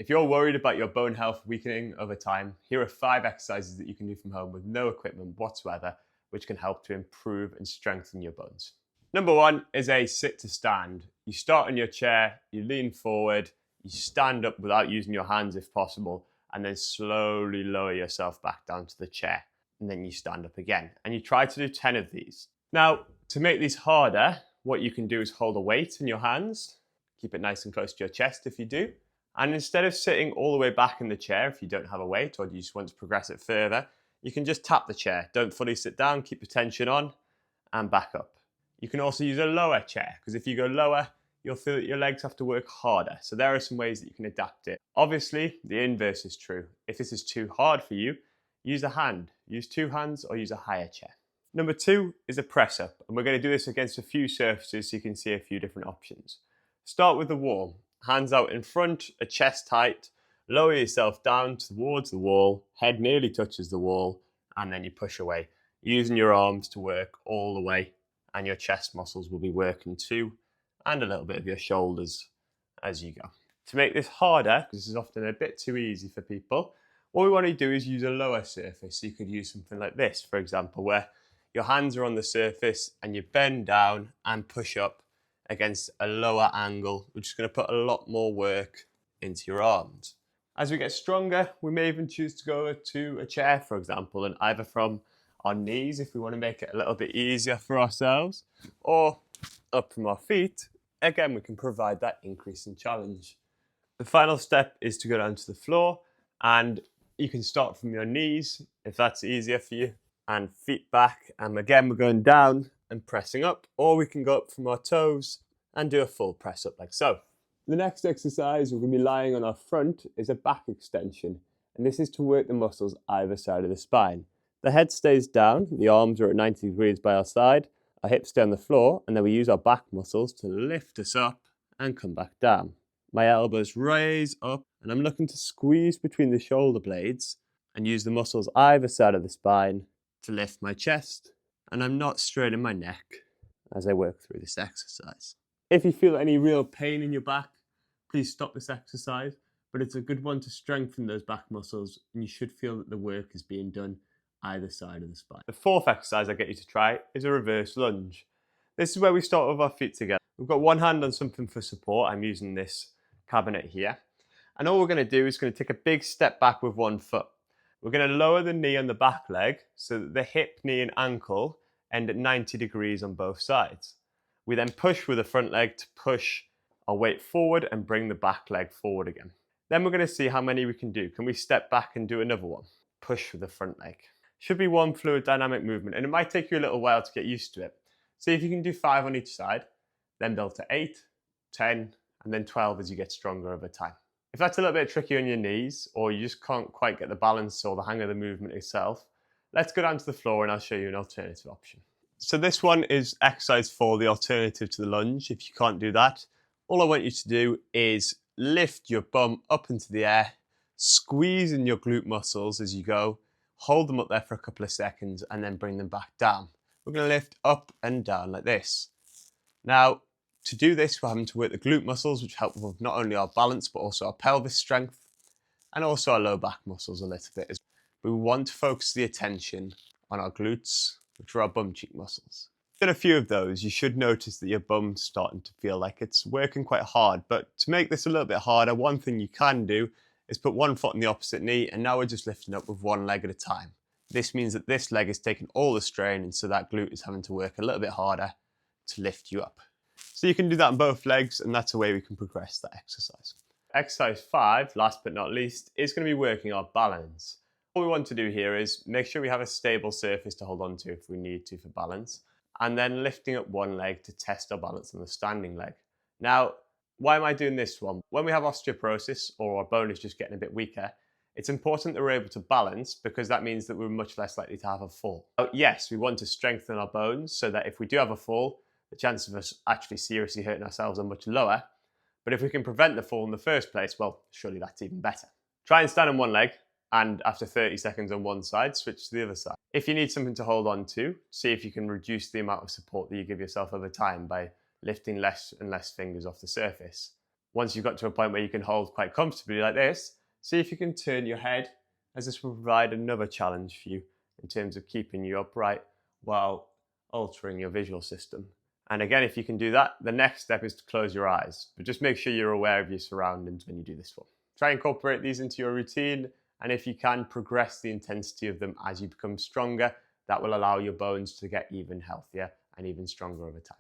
If you're worried about your bone health weakening over time, here are 5 exercises that you can do from home with no equipment whatsoever, which can help to improve and strengthen your bones. Number 1 is a sit to stand. You start in your chair, you lean forward, you stand up without using your hands if possible, and then slowly lower yourself back down to the chair. And then you stand up again. And you try to do 10 of these. Now, to make these harder, what you can do is hold a weight in your hands. Keep it nice and close to your chest if you do. And instead of sitting all the way back in the chair if you don't have a weight or you just want to progress it further, you can just tap the chair. Don't fully sit down, keep the tension on, and back up. You can also use a lower chair, because if you go lower, you'll feel that your legs have to work harder. So there are some ways that you can adapt it. Obviously, the inverse is true. If this is too hard for you, use a hand. Use 2 hands or use a higher chair. Number 2 is a press up, and we're going to do this against a few surfaces so you can see a few different options. Start with the wall. Hands out in front, a chest height. Lower yourself down towards the wall. Head nearly touches the wall, and then you push away, using your arms to work all the way, and your chest muscles will be working too, and a little bit of your shoulders as you go. To make this harder, because this is often a bit too easy for people, what we want to do is use a lower surface. So you could use something like this, for example, where your hands are on the surface and you bend down and push up against a lower angle, which is going to put a lot more work into your arms. As we get stronger, we may even choose to go to a chair, for example, and either from our knees if we want to make it a little bit easier for ourselves, or up from our feet. Again, we can provide that increase in challenge. The final step is to go down to the floor, and you can start from your knees if that's easier for you, and feet back, and again we're going down and pressing up, or we can go up from our toes and do a full press up like so. The next exercise, we're going to be lying on our front, is a back extension, and this is to work the muscles either side of the spine. The head stays down, the arms are at 90 degrees by our side, our hips stay on the floor, and then we use our back muscles to lift us up and come back down. My elbows raise up, and I'm looking to squeeze between the shoulder blades and use the muscles either side of the spine to lift my chest, and I'm not straining my neck as I work through this exercise. If you feel any real pain in your back, please stop this exercise, but it's a good one to strengthen those back muscles, and you should feel that the work is being done either side of the spine. The 4th exercise I get you to try is a reverse lunge. This is where we start with our feet together. We've got one hand on something for support. I'm using this cabinet here. And all we're going to do is going to take a big step back with one foot. We're going to lower the knee on the back leg so that the hip, knee and ankle end at 90 degrees on both sides. We then push with the front leg to push our weight forward and bring the back leg forward again. Then we're going to see how many we can do. Can we step back and do another one? Push with the front leg. Should be one fluid dynamic movement, and it might take you a little while to get used to it. See if you can do 5 on each side, then build to 8, 10, and then 12 as you get stronger over time. If that's a little bit tricky on your knees, or you just can't quite get the balance or the hang of the movement itself, let's go down to the floor and I'll show you an alternative option. So this one is exercise 4, the alternative to the lunge. If you can't do that, all I want you to do is lift your bum up into the air, squeeze in your glute muscles as you go, hold them up there for a couple of seconds, and then bring them back down. We're going to lift up and down like this. Now, to do this, we're having to work the glute muscles, which help with not only our balance, but also our pelvis strength, and also our low back muscles a little bit. We want to focus the attention on our glutes, which are our bum cheek muscles. In a few of those, you should notice that your bum's starting to feel like it's working quite hard. But to make this a little bit harder, one thing you can do is put one foot on the opposite knee, and now we're just lifting up with one leg at a time. This means that this leg is taking all the strain, and so that glute is having to work a little bit harder to lift you up. So you can do that on both legs, and that's a way we can progress that exercise. Exercise 5, last but not least, is going to be working our balance. What we want to do here is make sure we have a stable surface to hold on to if we need to for balance, and then lifting up one leg to test our balance on the standing leg. Now, why am I doing this one? When we have osteoporosis or our bone is just getting a bit weaker, it's important that we're able to balance, because that means that we're much less likely to have a fall. Yes, we want to strengthen our bones so that if we do have a fall, the chances of us actually seriously hurting ourselves are much lower. But if we can prevent the fall in the first place, well, surely that's even better. Try and stand on one leg, and after 30 seconds on one side, switch to the other side. If you need something to hold on to, see if you can reduce the amount of support that you give yourself over time by lifting less and less fingers off the surface. Once you've got to a point where you can hold quite comfortably like this, see if you can turn your head, as this will provide another challenge for you in terms of keeping you upright while altering your visual system. And again, if you can do that, the next step is to close your eyes, but just make sure you're aware of your surroundings when you do this one. Try and incorporate these into your routine, and if you can, progress the intensity of them as you become stronger. That will allow your bones to get even healthier and even stronger over time.